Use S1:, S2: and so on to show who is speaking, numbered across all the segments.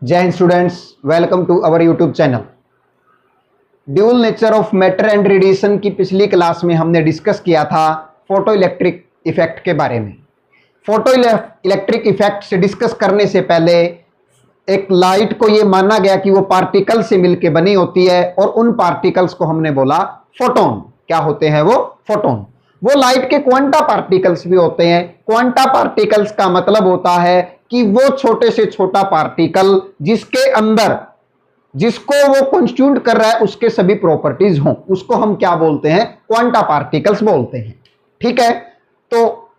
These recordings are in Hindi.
S1: जय Hind students, welcome to our YouTube channel. Dual nature of matter and radiation की पिछली क्लास में हमने डिस्कस किया था फोटो इलेक्ट्रिक इफेक्ट के बारे में। फोटो इलेक्ट्रिक इफेक्ट से डिस्कस करने से पहले एक लाइट को यह माना गया कि वो पार्टिकल से मिलकर बनी होती है और उन पार्टिकल्स को हमने बोला फोटोन। क्या होते हैं वो? फोटोन। वो लाइट के क्वांटा पार्टिकल्स भी होते हैं। क्वांटा पार्टिकल्स का मतलब होता है कि वो छोटे से छोटा पार्टिकल जिसके अंदर जिसको वो कॉन्स्टिट्यूट कर रहा है उसके सभी प्रॉपर्टीज हों, उसको हम क्या बोलते हैं? क्वांटा पार्टिकल्स बोलते हैं। ठीक है, तो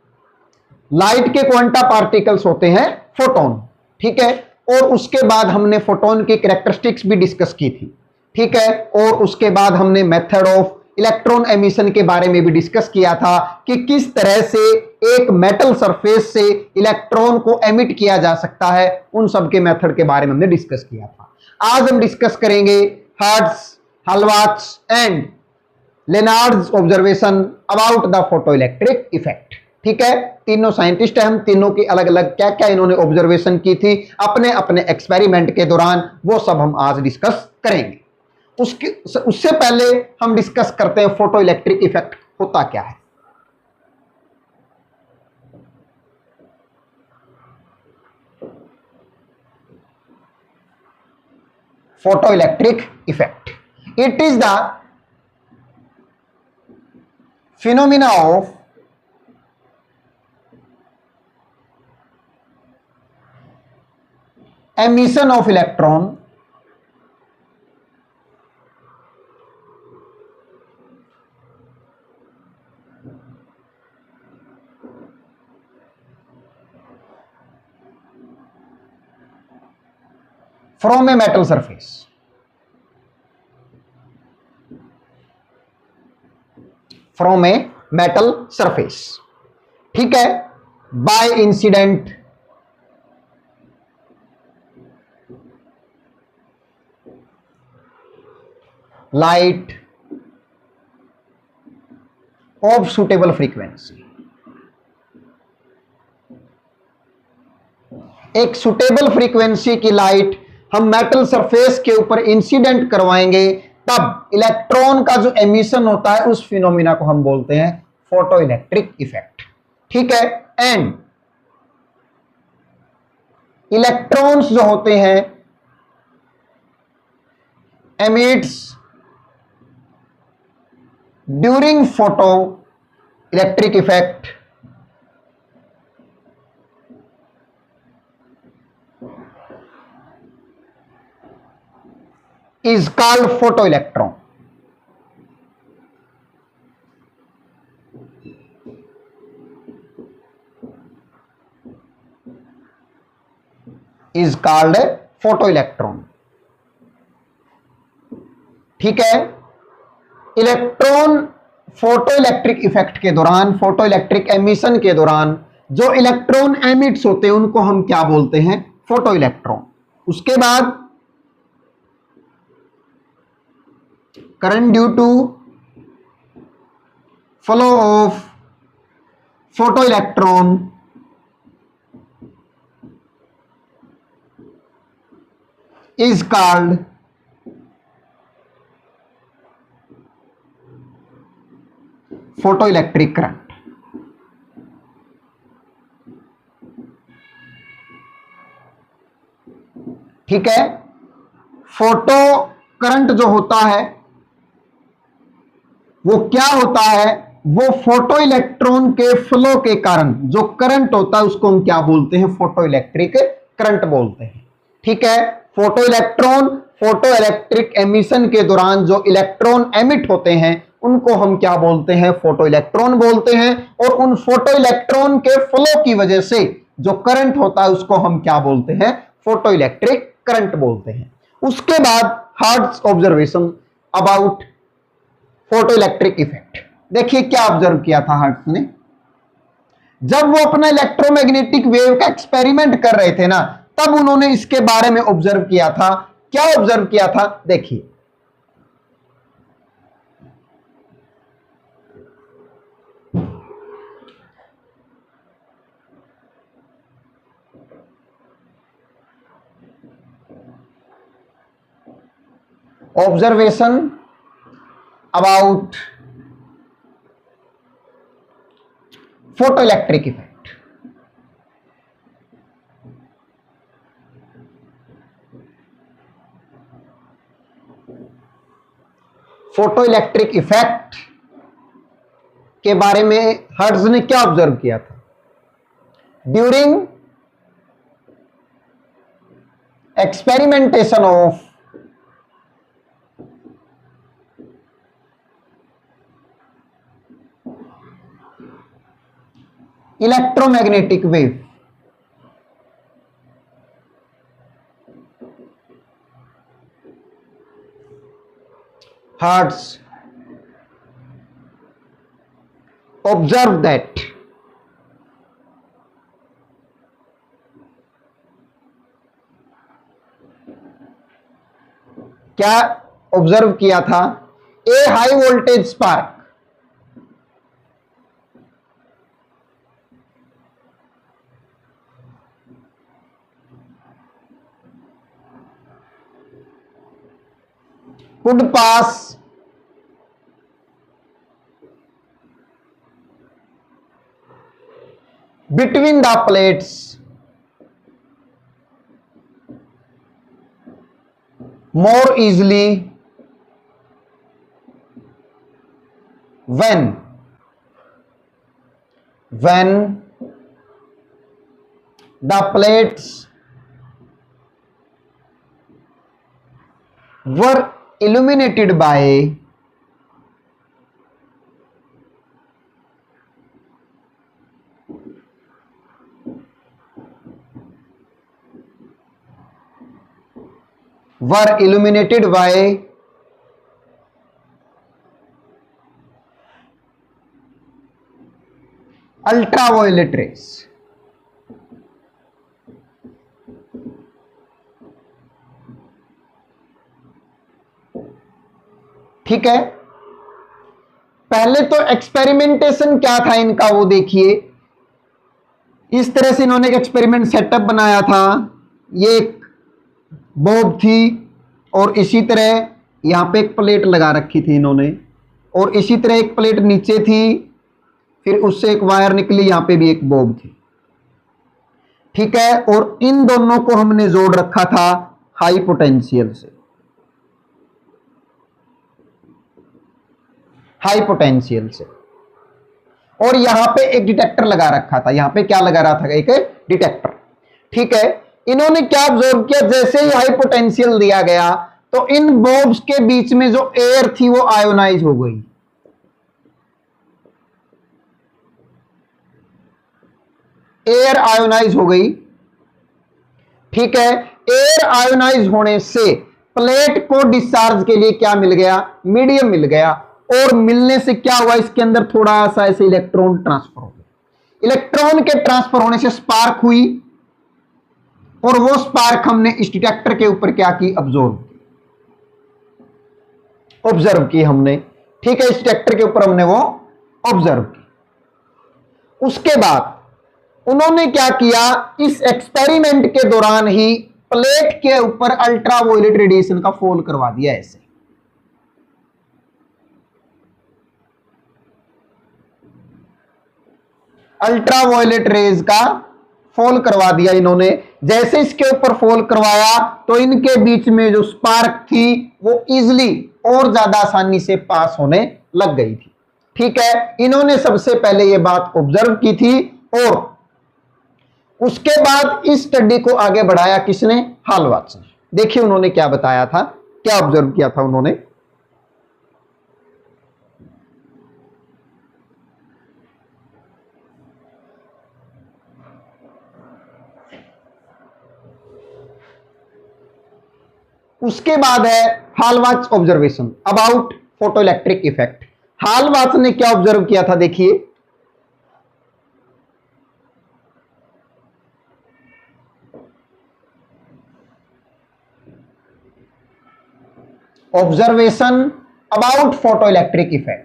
S1: लाइट के क्वांटा पार्टिकल्स होते हैं फोटोन। ठीक है, और उसके बाद हमने फोटोन की कैरेक्टरिस्टिक्स भी डिस्कस की थी। ठीक है, और उसके बाद हमने मेथड ऑफ इलेक्ट्रॉन एमिशन के बारे में भी डिस्कस किया था कि किस तरह से एक मेटल सरफेस से इलेक्ट्रॉन को एमिट किया जा सकता है। उन सब के मेथड के बारे में हमने डिस्कस किया था। आज हम डिस्कस करेंगे Hertz, Hallwachs and Lenard's observation about the photo electric effect. ठीक है, तीनों साइंटिस्ट हैं, हम तीनों की अलग अलग क्या क्या इन्होंने ऑब्जर्वेशन की थी अपने अपने एक्सपेरिमेंट के दौरान, वो सब हम आज डिस्कस करेंगे। उससे पहले हम डिस्कस करते हैं फोटो इलेक्ट्रिक इफेक्ट होता क्या है। Photo electric effect, it is the phenomena of emission of electron from a metal surface. From a metal surface. ठीक है, by incident light of suitable frequency. एक सुटेबल फ्रीक्वेंसी की लाइट हम मेटल सरफेस के ऊपर इंसिडेंट करवाएंगे, तब इलेक्ट्रॉन का जो एमिशन होता है उस फिनोमिना को हम बोलते हैं फोटो इलेक्ट्रिक इफेक्ट। ठीक है, एंड इलेक्ट्रॉन्स जो होते हैं emits during photo electric effect is called photoelectron. Is called photoelectron. ठीक है, इलेक्ट्रॉन फोटो इलेक्ट्रिक इफेक्ट के दौरान, फोटो इलेक्ट्रिक एमिशन के दौरान जो इलेक्ट्रॉन एमिट्स होते हैं उनको हम क्या बोलते हैं? Photo electron. उसके बाद current due to flow of photoelectron is called photoelectric current. ठीक है, फोटो करंट जो होता है वो क्या होता है? वो फोटो इलेक्ट्रॉन के फ्लो के कारण जो करंट होता है उसको हम क्या बोलते हैं? फोटो इलेक्ट्रिक करंट बोलते हैं। ठीक है, photo electron photo electric emission के दौरान जो इलेक्ट्रॉन एमिट होते हैं उनको हम क्या बोलते हैं? फोटो इलेक्ट्रॉन बोलते हैं। और उन फोटो इलेक्ट्रॉन के फ्लो की वजह से जो करंट होता है उसको हम क्या बोलते हैं? फोटो इलेक्ट्रिक करंट बोलते हैं। उसके बाद hertz observation about photo electric effect. देखिए क्या ऑब्जर्व किया था हर्ट्ज ने जब वो अपना इलेक्ट्रोमैग्नेटिक वेव का एक्सपेरिमेंट कर रहे थे ना, तब उन्होंने इसके बारे में ऑब्जर्व किया था। क्या ऑब्जर्व किया था? देखिए, observation about photoelectric effect. Photoelectric effect के बारे में हर्ट्ज ने क्या ऑब्जर्व किया था? During experimentation of electromagnetic wave, Hertz observed that क्या ऑब्जर्व किया था? A high voltage spark could pass between the plates more easily when the plates were illuminated by ultraviolet rays। ठीक है, पहले तो एक्सपेरिमेंटेशन क्या था इनका वो देखिए। इस तरह से इन्होंने एक एक्सपेरिमेंट सेटअप बनाया था। ये एक बॉब थी और इसी तरह यहां पे एक प्लेट लगा रखी थी इन्होंने, और इसी तरह एक प्लेट नीचे थी, फिर उससे एक वायर निकली, यहां पे भी एक बॉब थी। ठीक है, और इन दोनों को हमने जोड़ रखा था हाई पोटेंशियल से, हाई पोटेंशियल से। और यहां पे एक डिटेक्टर लगा रखा था। यहां पे क्या लगा रहा था? एक डिटेक्टर। ठीक है, इन्होंने क्या ऑब्जर्व किया? जैसे ही हाई पोटेंशियल दिया गया तो इन बॉब्स के बीच में जो एयर थी वो आयोनाइज हो गई। एयर आयोनाइज हो गई। ठीक है, एयर आयोनाइज होने से प्लेट को डिस्चार्ज के लिए क्या मिल गया? मीडियम मिल गया। और मिलने से क्या हुआ? इसके अंदर थोड़ा सा ऐसे इलेक्ट्रॉन ट्रांसफर हो गया। इलेक्ट्रॉन के ट्रांसफर होने से स्पार्क हुई, और वो स्पार्क हमने इस डिटेक्टर के ऊपर क्या की? ऑब्जर्व की हमने। ठीक है, इस डिटेक्टर के ऊपर हमने वो ऑब्जर्व की। उसके बाद उन्होंने क्या किया? इस एक्सपेरिमेंट के दौरान ही प्लेट के ऊपर अल्ट्रावायलेट रेडिएशन का फॉल करवा दिया। ऐसे अल्ट्रावायलेट रेज का फॉल करवा दिया इन्होंने। जैसे इसके ऊपर फॉल करवाया तो इनके बीच में जो स्पार्क थी वो इजिली और ज्यादा आसानी से पास होने लग गई थी। ठीक है, इन्होंने सबसे पहले ये बात ऑब्जर्व की थी, और उसके बाद इस स्टडी को आगे बढ़ाया किसने? हालवाच ने। देखिए उन्होंने क्या बताया था, क्या ऑब्जर्व किया था उन्होंने। उसके बाद है हालवाच ऑब्जर्वेशन अबाउट फोटोइलेक्ट्रिक इफेक्ट। हालवाच ने क्या ऑब्जर्व किया था? देखिए, ऑब्जर्वेशन अबाउट फोटोइलेक्ट्रिक इफेक्ट।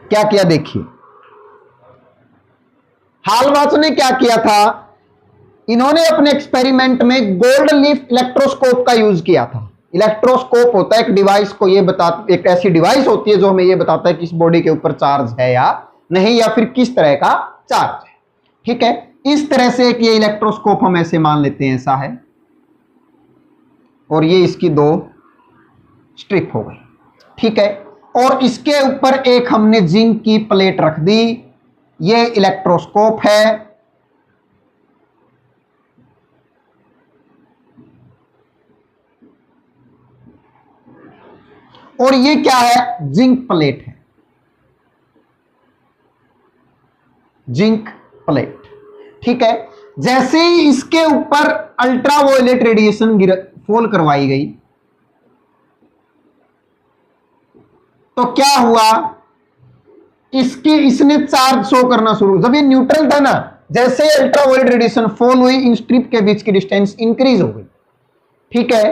S1: क्या किया? देखिए, हालवाच ने क्या किया था, इन्होंने अपने एक्सपेरिमेंट में गोल्ड लीफ इलेक्ट्रोस्कोप का यूज किया था। इलेक्ट्रोस्कोप होता है एक डिवाइस को ये बता, एक ऐसी डिवाइस होती है जो हमें ये बताता है कि इस बॉडी के ऊपर चार्ज है या नहीं, या फिर किस तरह का चार्ज है। ठीक है, इस तरह से एक ये इलेक्ट्रोस्कोप हम ऐसे मान लेते हैं ऐसा है, और ये इसकी दो स्ट्रिप हो गई। ठीक है, और इसके ऊपर एक हमने जिंक की प्लेट रख दी, ये इलेक्ट्रोस्कोप है। और ये क्या है, जिंक प्लेट है, जिंक प्लेट। ठीक है, जैसे ही इसके ऊपर अल्ट्रावायलेट रेडिएशन फॉल करवाई गई तो क्या हुआ, इसने चार्ज शो करना शुरू, जब ये न्यूट्रल था ना, जैसे अल्ट्रावायलेट रेडिएशन फॉल हुई, इन स्ट्रिप के बीच की डिस्टेंस इंक्रीज हो गई। ठीक है,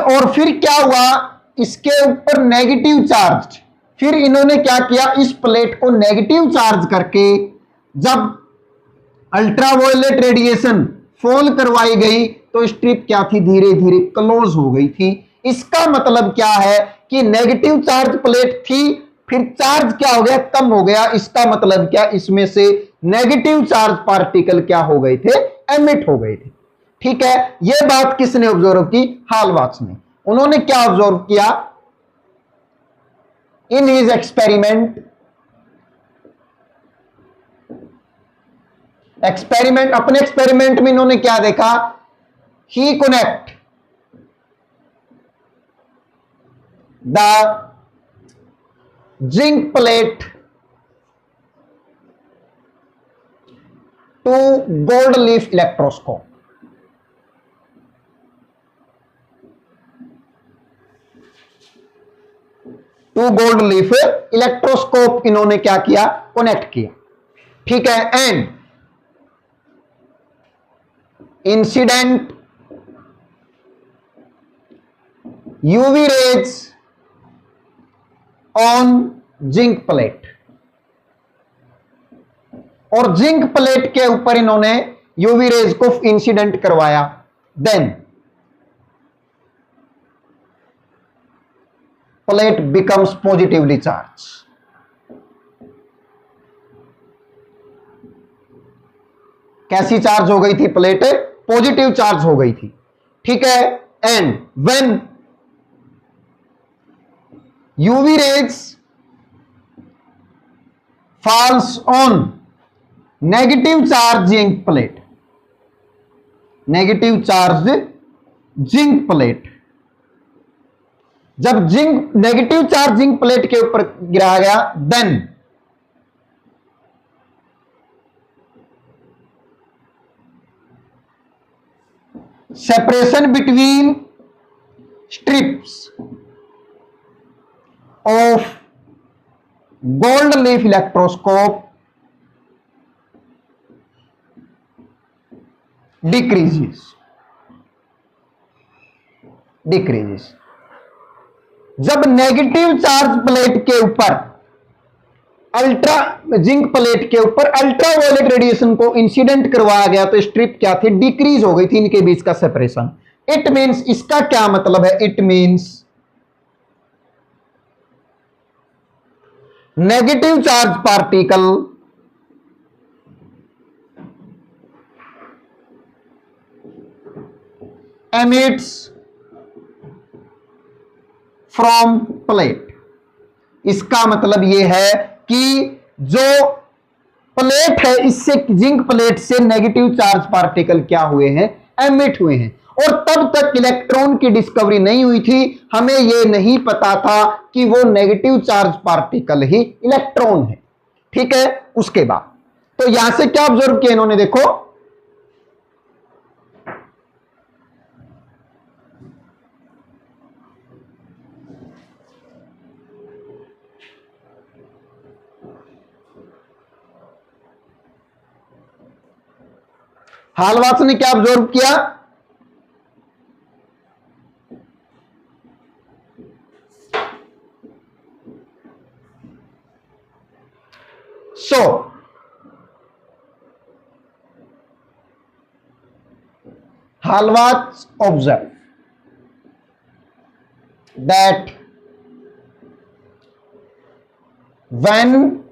S1: और फिर क्या हुआ, इसके ऊपर नेगेटिव चार्ज, फिर इन्होंने क्या किया, इस प्लेट को नेगेटिव चार्ज करके जब अल्ट्रावायलेट रेडिएशन फॉल करवाई गई तो स्ट्रिप क्या थी, धीरे धीरे क्लोज हो गई थी। इसका मतलब क्या है कि नेगेटिव चार्ज प्लेट थी, फिर चार्ज क्या हो गया, कम हो गया। इसका मतलब क्या, इसमें से नेगेटिव चार्ज पार्टिकल क्या हो गए थे, एमिट हो गए थे। ठीक है, यह बात किसने ऑब्जर्व की, हालवाच ने। उन्होंने क्या ऑब्जर्व किया, इन हिज एक्सपेरिमेंट, अपने एक्सपेरिमेंट में इन्होंने क्या देखा, he connect the zinc plate to gold leaf electroscope. To gold leaf electroscope इन्होंने क्या किया, कनेक्ट किया। ठीक है, and incident UV rays on zinc plate, और जिंक प्लेट के ऊपर इन्होंने यूवी रेज को इंसिडेंट करवाया। Then plate becomes positively charge. कैसी चार्ज हो गई थी प्लेट, पॉजिटिव चार्ज हो गई थी। ठीक है, and when UV rays falls on negative charge zinc plate, negative charge zinc plate, जब zinc negative charge zinc plate के ऊपर गिराया गया, then separation between strips of gold leaf electroscope decreases। जब नेगेटिव चार्ज प्लेट के ऊपर जिंक प्लेट के ऊपर अल्ट्रावायलेट रेडिएशन को इंसिडेंट करवाया गया तो स्ट्रिप क्या थी, डिक्रीज हो गई थी, इनके बीच का सेपरेशन। इट मींस, इसका क्या मतलब है, it means negative charge particle emits from plate. इसका मतलब यह है कि जो प्लेट है, इससे जिंक प्लेट से नेगेटिव चार्ज पार्टिकल क्या हुए हैं, एमिट हुए हैं। और तब तक इलेक्ट्रॉन की डिस्कवरी नहीं हुई थी, हमें यह नहीं पता था कि वो नेगेटिव चार्ज पार्टिकल ही इलेक्ट्रॉन है। ठीक है, उसके बाद तो यहां से क्या ऑब्जर्व किया इन्होंने, देखो हालवाच ने क्या ऑब्जर्व किया, सो Hallwards observe that when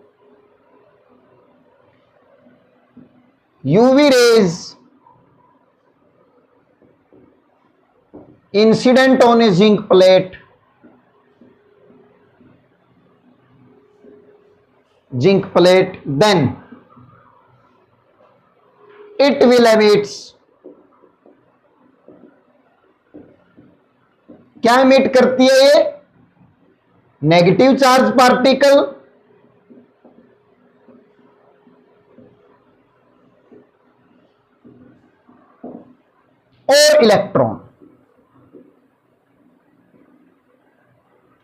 S1: UV rays incident on a zinc plate, then it will emits, क्या एमिट करती है ये? नेगेटिव चार्ज पार्टिकल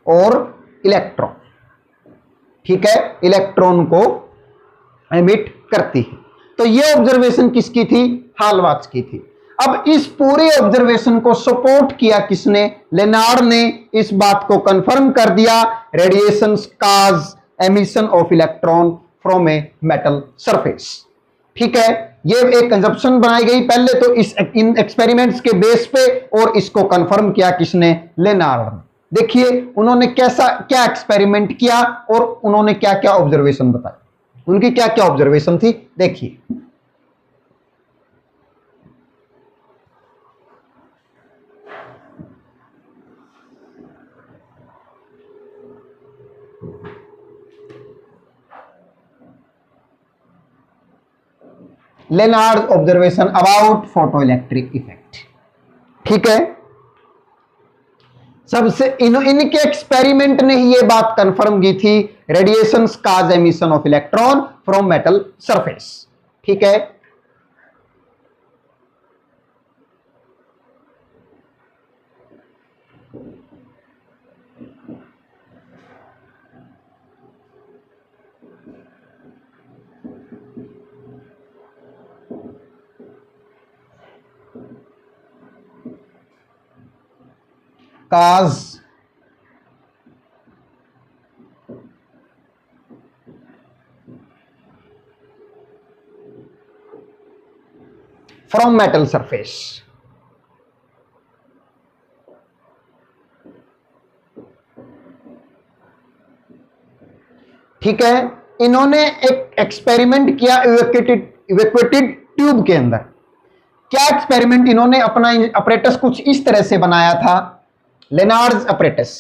S1: और इलेक्ट्रॉन, ठीक है, इलेक्ट्रॉन को एमिट करती है। तो ये ऑब्जर्वेशन किसकी थी? हालवार्ड्स की थी। अब इस पूरे ऑब्जर्वेशन को सपोर्ट किया किसने? लेनार्ड ने इस बात को कंफर्म कर दिया, radiation cause emission of electron from a metal surface. ठीक है, ये एक कंजप्शन बनाई गई पहले तो इन एक्सपेरिमेंट्स के बेस पे, और इसको कंफर्म किया किसने? लेनार्ड ने। देखिए उन्होंने क्या एक्सपेरिमेंट किया और उन्होंने क्या क्या ऑब्जर्वेशन बताई, उनकी क्या क्या ऑब्जर्वेशन थी, देखिए। Lenard observation about photoelectric effect. ठीक है, सबसे इनके एक्सपेरिमेंट ने ही ये बात कंफर्म की थी, radiation cause emission of electron from metal surface. ठीक है, काज फ्रॉम मेटल सरफेस। ठीक है, इन्होंने एक एक्सपेरिमेंट किया इवैक्यूएटेड ट्यूब के अंदर। क्या एक्सपेरिमेंट? इन्होंने अपना अपरेटस कुछ इस तरह से बनाया था, लेनार्ड्स अपरेटस।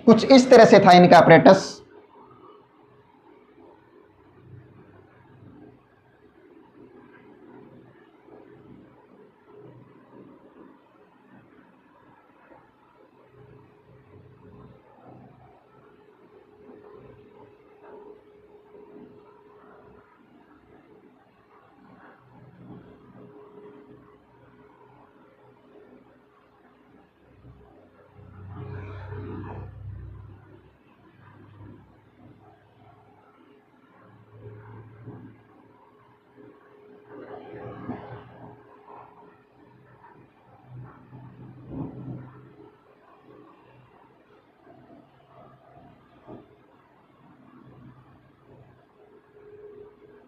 S1: कुछ इस तरह से था इनका अपरेटस।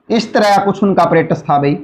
S1: इस तरह कुछ उनका अपरेटस था भाई।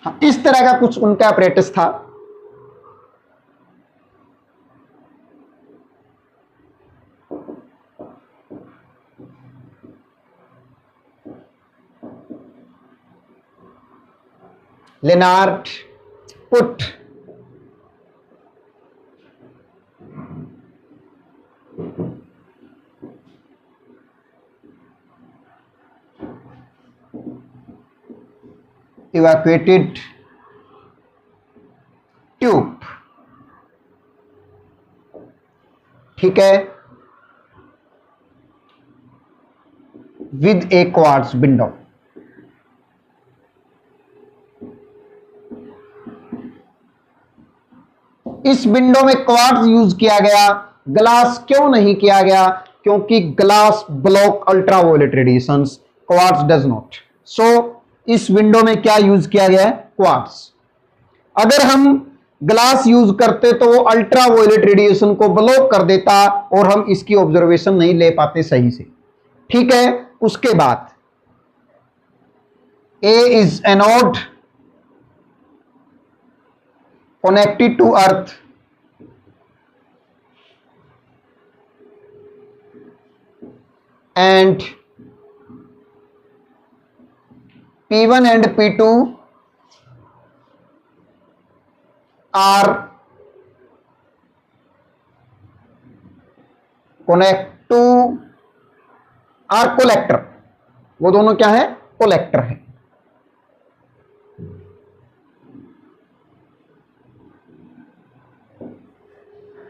S1: हाँ, इस तरह का कुछ उनका अपरेटस था। लेनार्ड पुट evacuated ट्यूब, ठीक है, विद ए क्वार्ट्ज विंडो। इस विंडो में क्वार्ट्ज यूज किया गया, ग्लास क्यों नहीं किया गया? क्योंकि glass block ultraviolet radiations, quartz does not. So इस विंडो में क्या यूज किया गया है? क्वार्ट्ज। अगर हम ग्लास यूज करते तो वो अल्ट्रावायलेट रेडिएशन को ब्लॉक कर देता और हम इसकी ऑब्जर्वेशन नहीं ले पाते सही से, ठीक है। उसके बाद A is anode connected to earth and P1 and P2 are collector। वो दोनों क्या है? कोलेक्टर है।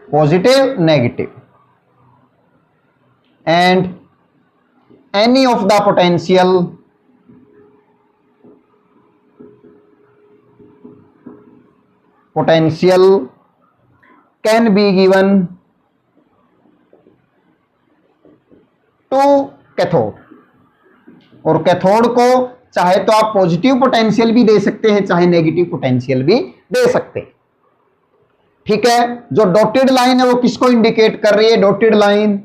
S1: Positive, negative, and any of the potential can be given to cathode. और कैथोड को चाहे तो आप पॉजिटिव पोटेंशियल भी दे सकते हैं, चाहे नेगेटिव पोटेंशियल भी दे सकते हैं, ठीक है। जो डॉटेड लाइन है वो किसको इंडिकेट कर रही है? डॉटेड लाइन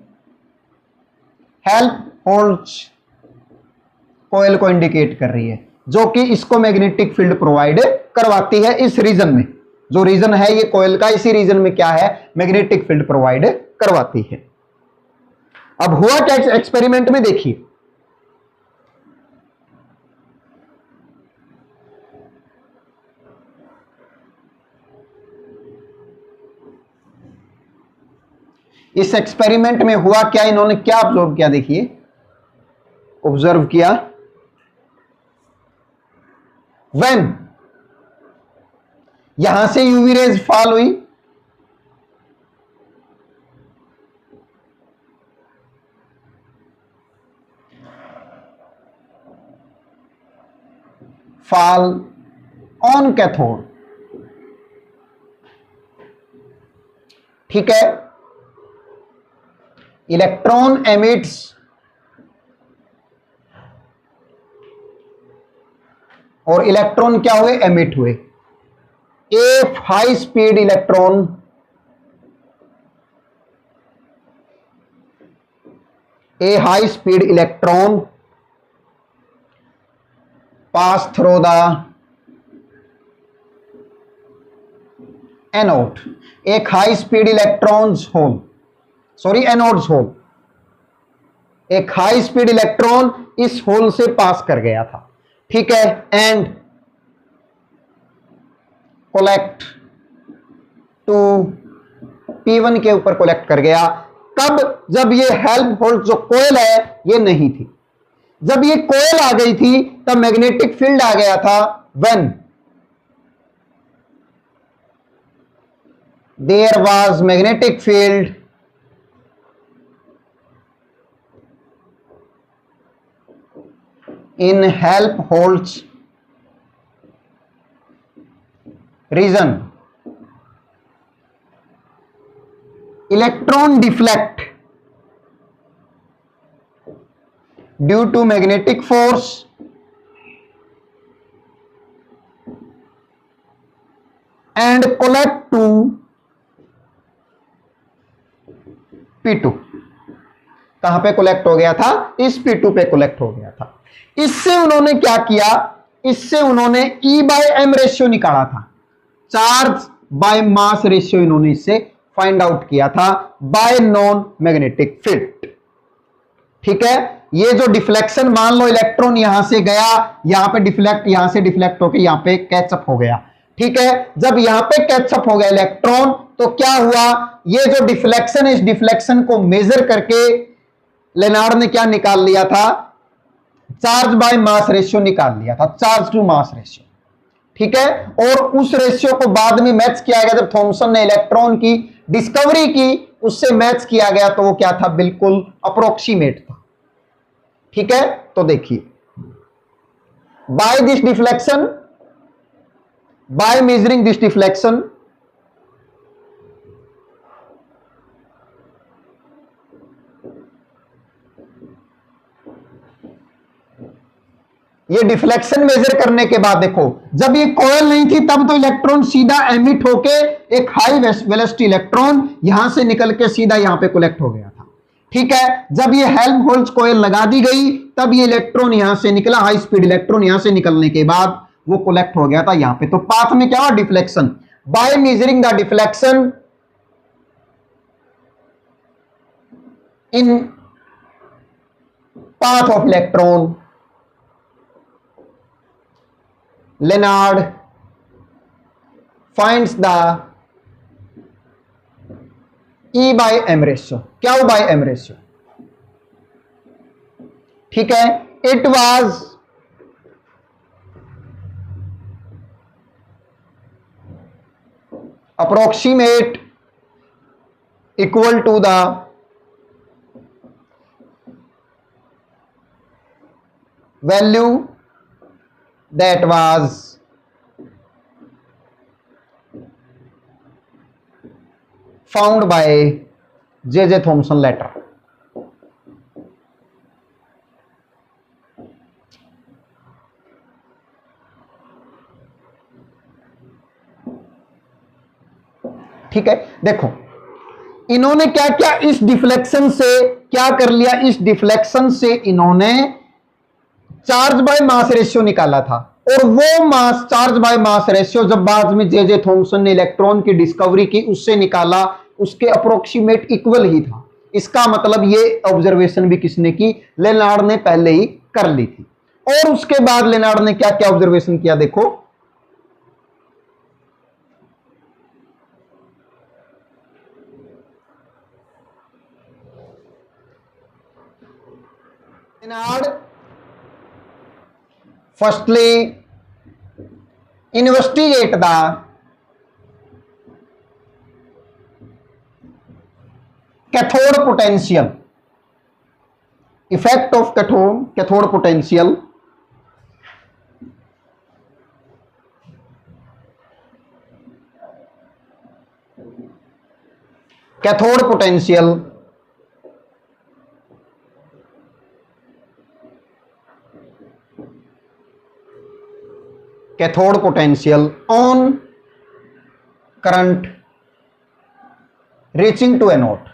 S1: हेल्महोल्ट्ज कॉइल को इंडिकेट कर रही है, जो कि इसको मैग्नेटिक फील्ड प्रोवाइड करवाती है। इस रीजन में, जो रीजन है ये कॉइल का, इसी रीजन में क्या है? मैग्नेटिक फील्ड प्रोवाइड करवाती है। अब हुआ क्या एक्सपेरिमेंट में? देखिए, इस एक्सपेरिमेंट में हुआ क्या? इन्होंने क्या ऑब्जर्व किया? देखिए, ऑब्जर्व किया व्हेन यहां से यूवी रेज फॉल हुई, फॉल ऑन कैथोड, ठीक है। इलेक्ट्रॉन एमिट्स और इलेक्ट्रॉन क्या हुए? एमिट हुए। A high speed electron pass through the anode. एक high speed electrons hole, sorry anode's hole, एक हाई स्पीड इलेक्ट्रॉन इस होल से पास कर गया था, ठीक है। एंड कोलेक्ट टू P1 के ऊपर कोलेक्ट कर गया। कब? जब ये हेल्महोल्ट्ज जो कोयल है ये नहीं थी। जब ये कोयल आ गई थी तब मैग्नेटिक फील्ड आ गया था। When there was magnetic field in Helmholtz region, electron deflect due to magnetic force and collect to P2। कहां पे कोलेक्ट हो गया था? इस P2 पे कोलेक्ट हो गया था। इससे उन्होंने क्या किया? इससे उन्होंने E बाय एम रेशियो निकाला था, चार्ज बाय मास रेशियो इन्होंने इससे फाइंड आउट किया था बाय नॉन मैग्नेटिक फील्ड, ठीक है, ये जो डिफ्लेक्शन, मान लो इलेक्ट्रॉन यहां से गया, यहां पे डिफ्लेक्ट, यहां से डिफ्लेक्ट होकर यहां पे कैचअप हो गया। ठीक है, जब यहां पे कैचअप हो गया इलेक्ट्रॉन, तो क्या हुआ, ये जो डिफ्लेक्शन है, इस डिफ्लेक्शन को मेजर करके लेनार्ड ने क्या निकाल लिया था, चार्ज बाय मास रेशियो निकाल लिया था, चार्ज टू मास रेशियो। ठीक है, और उस रेशियो को बाद में मैच किया गया, जब थॉमसन ने इलेक्ट्रॉन की डिस्कवरी की, उससे मैच किया गया, तो वो क्या था, बिल्कुल अप्रोक्सीमेट था। ठीक है, तो देखिए, by this deflection, by measuring this deflection, ये डिफ्लेक्शन मेजर करने के बाद देखो, जब ये कॉइल नहीं थी तब तो इलेक्ट्रॉन सीधा एमिट होके एक हाई वेलोसिटी इलेक्ट्रॉन यहां से निकल के सीधा यहां पे कलेक्ट हो गया था। ठीक है, जब ये हेल्महोल्ट्ज कॉइल लगा दी गई, तब ये इलेक्ट्रॉन यहां से निकला, हाई स्पीड इलेक्ट्रॉन यहां से निकलने के बाद वो कलेक्ट हो गया था यहां पे। तो पाथ में क्या हुआ, deflection. By measuring the deflection in path of electron, Leonard finds the E by M ratio। क्या हो by M ratio? ठीक है, it was approximate equal to the value that was found by J.J. Thomson later। ठीक है, देखो इन्होंने क्या किया, इस डिफ्लेक्शन से क्या कर लिया, इस डिफ्लेक्शन से इन्होंने चार्ज बाय मास रेशियो निकाला था, और वो मास, चार्ज बाय मास रेशियो जब बाद में जे थॉमसन ने इलेक्ट्रॉन की डिस्कवरी की, उससे निकाला, उसके अप्रोक्सीमेट इक्वल ही था। इसका मतलब ये ऑब्जर्वेशन भी किसने की, लेनार्ड ने पहले ही कर ली थी। और उसके बाद लेनार्ड ने क्या क्या ऑब्जर्वेशन किया, देखो Lennard firstly investigate the cathode potential, effect of cathode potential cathode potential on current reaching to anode,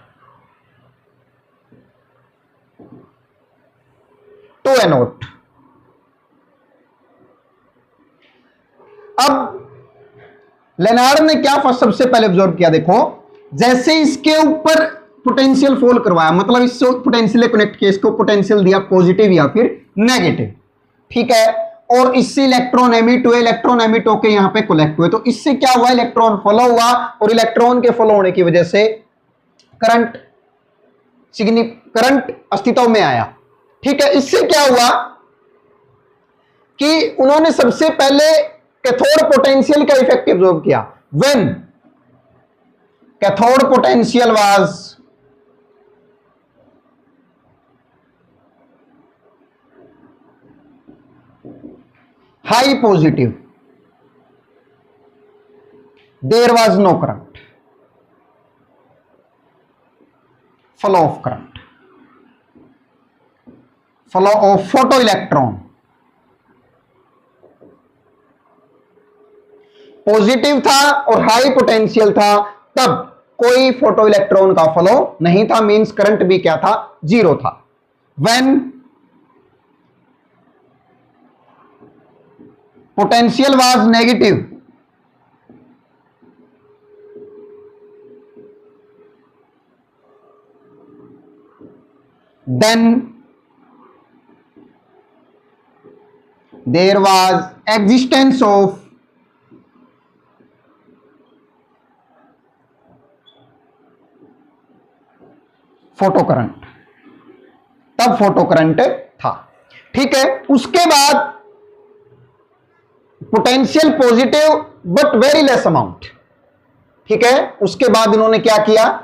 S1: अब लेनार्ड ने क्या फर्स्ट सबसे पहले ऑब्जर्व किया, देखो जैसे इसके ऊपर पोटेंशियल फॉल करवाया, मतलब इससे पोटेंशियल कनेक्ट किया, इसको पोटेंशियल दिया पॉजिटिव या फिर नेगेटिव। ठीक है, और इससे इलेक्ट्रॉन एमिट हुए, इलेक्ट्रॉन एमिट होकर यहां पे कलेक्ट हुए, तो इससे क्या हुआ, इलेक्ट्रॉन फ्लो हुआ, और इलेक्ट्रॉन के फ्लो होने की वजह से करंट अस्तित्व में आया। ठीक है, इससे क्या हुआ कि उन्होंने सबसे पहले कैथोड पोटेंशियल का इफेक्ट ऑब्जर्व किया। When cathode potential was high positive, there was no current, flow of current, flow of photoelectron positive था और हाई पोटेंशियल था, तब कोई फोटो इलेक्ट्रॉन का फ्लो नहीं था, मींस करंट भी क्या था, जीरो था। When potential was negative, then there was existence of photo current, तब फोटो करंट था। ठीक है, उसके बाद potential positive but very less amount. ठीक है, उसके बाद इन्होंने क्या किया,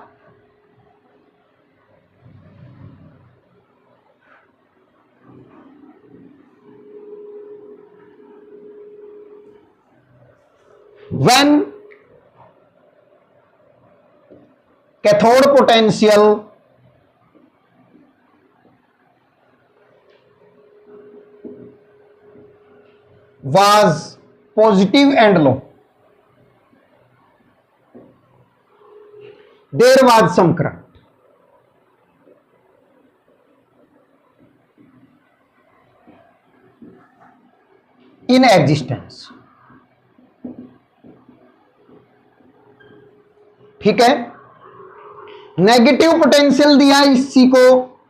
S1: when cathode potential was positive and low, there was some current. In existence. ठीक है, नेगेटिव पोटेंशियल दिया इसी को,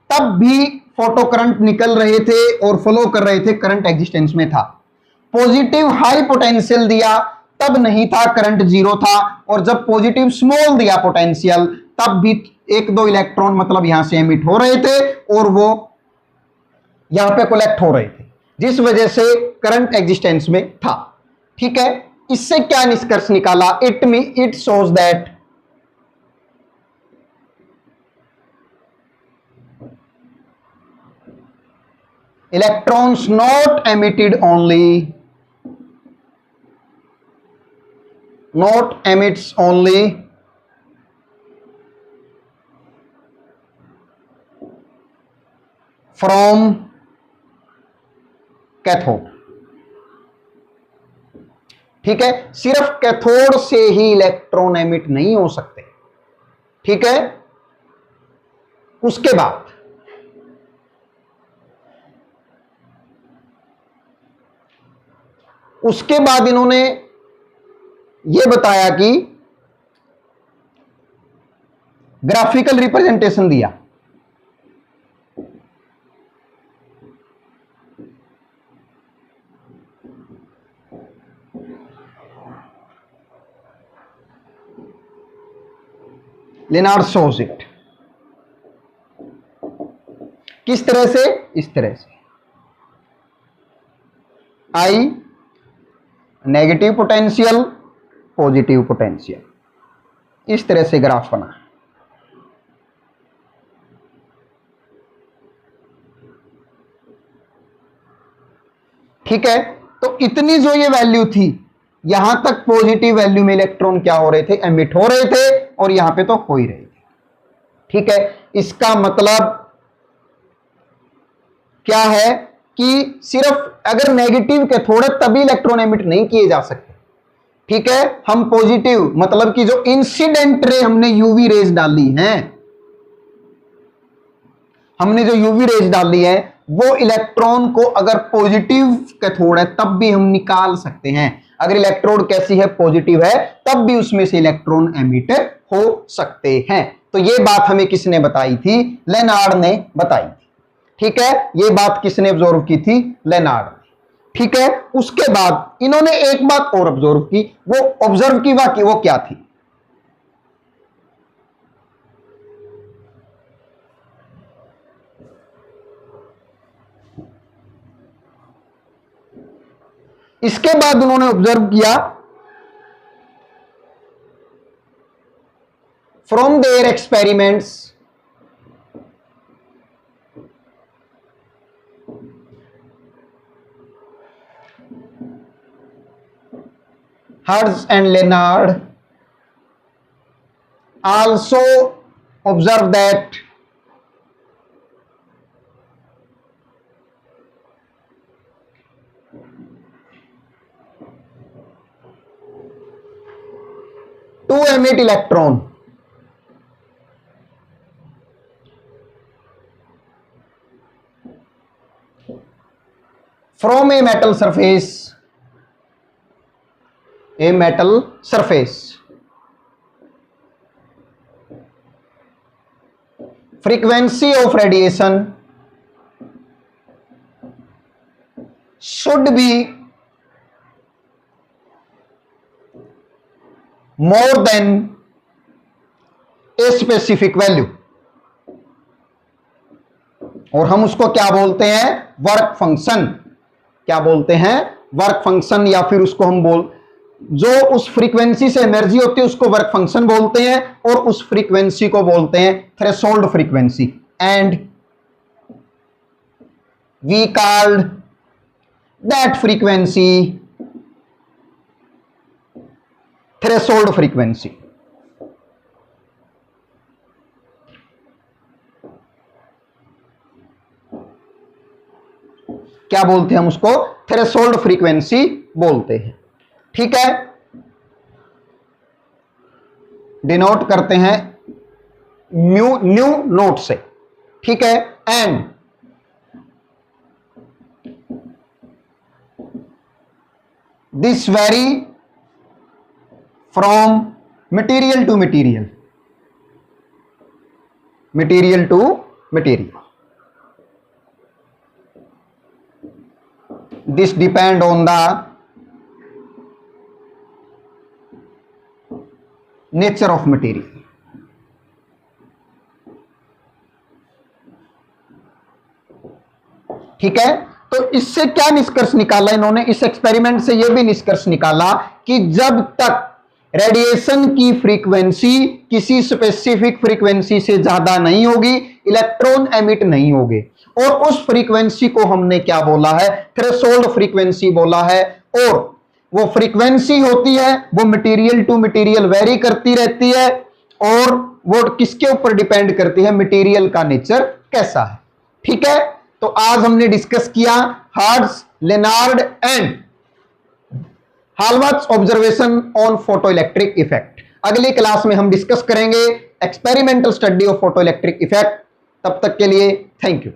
S1: तब भी फोटो करंट निकल रहे थे और फ्लो कर रहे थे, करंट एग्जिस्टेंस में था। पॉजिटिव हाई पोटेंशियल दिया तब नहीं था, करंट जीरो था। और जब पॉजिटिव स्मॉल दिया पोटेंशियल, तब भी एक दो इलेक्ट्रॉन मतलब यहां से एमिट हो रहे थे और वो यहां पे कलेक्ट हो रहे थे, जिस वजह से करंट एग्जिस्टेंस में था। ठीक है, इससे क्या निष्कर्ष निकाला, it shows that electrons not emitted only, not emits only from cathode. ठीक है, सिर्फ कैथोड से ही इलेक्ट्रॉन एमिट नहीं हो सकते। ठीक है, उसके बाद इन्होंने यह बताया कि ग्राफिकल रिप्रेजेंटेशन दिया। लेनार्ड शोज इट, किस तरह से, इस तरह से आई नेगेटिव पोटेंशियल पॉजिटिव पोटेंशियल, इस तरह से ग्राफ बना। ठीक है, तो इतनी जो ये वैल्यू थी, यहां तक पॉजिटिव वैल्यू में इलेक्ट्रॉन क्या हो रहे थे, एमिट हो रहे थे, और यहां पे तो हो ही रहे थे। ठीक है, इसका मतलब क्या है कि सिर्फ अगर नेगेटिव कैथोड है तभी इलेक्ट्रॉन एमिट नहीं किए जा सकते। ठीक है, हम पॉजिटिव मतलब कि जो इंसिडेंट रे हमने यूवी रेज डाली हैं, हमने जो यूवी रेज डाली है, वो इलेक्ट्रॉन को अगर पॉजिटिव कैथोड है तब भी हम निकाल सकते हैं। अगर इलेक्ट्रोड कैसी है, पॉजिटिव है, तब भी उसमें से इलेक्ट्रॉन एमिट हो सकते हैं। तो ये बात हमें किसने बताई थी, लेनार्ड ने बताई थी। ठीक है, ये बात किसने ऑब्जर्व की थी, लेनार्ड ने। ठीक है, उसके बाद इन्होंने एक बात और ऑब्जर्व की, वो ऑब्जर्व की बाकी वो क्या थी, इसके बाद उन्होंने ऑब्जर्व किया, from there experiments Hertz and Leonard also observed that to emit electron from a metal surface, frequency of radiation should be more than a specific value, और हम उसको क्या बोलते हैं, वर्क फंक्शन। क्या बोलते हैं, वर्क फंक्शन, या फिर उसको हम जो उस फ्रीक्वेंसी से एनर्जी होती है उसको वर्क फंक्शन बोलते हैं, और उस फ्रीक्वेंसी को बोलते हैं threshold frequency. And we called that frequency threshold frequency. क्या बोलते हैं हम उसको, थ्रेशोल्ड फ्रीक्वेंसी बोलते हैं। ठीक है, डिनोट करते हैं न्यू नोट से। ठीक है, and this very from material to material, material to material. This depend on the nature of material। ठीक है, तो इससे क्या निष्कर्ष निकाला इन्होंने, इस एक्सपेरिमेंट से यह भी निष्कर्ष निकाला कि जब तक रेडिएशन की फ्रीक्वेंसी किसी स्पेसिफिक फ्रीक्वेंसी से ज्यादा नहीं होगी, इलेक्ट्रॉन एमिट नहीं होंगे, और उस फ्रीक्वेंसी को हमने क्या बोला है, थ्रेशोल्ड फ्रीक्वेंसी बोला है। और वो फ्रीक्वेंसी होती है वो मटेरियल टू मटेरियल वेरी करती रहती है, और वो किसके ऊपर डिपेंड करती है, मटेरियल का नेचर कैसा है। ठीक है, तो आज हमने डिस्कस किया हार्ट्स, लेनार्ड एंड हाल्बर्ट्स observation on photo electric effect. अगली क्लास में हम डिस्कस करेंगे experimental study of photo electric effect. तब तक के लिए थैंक यू।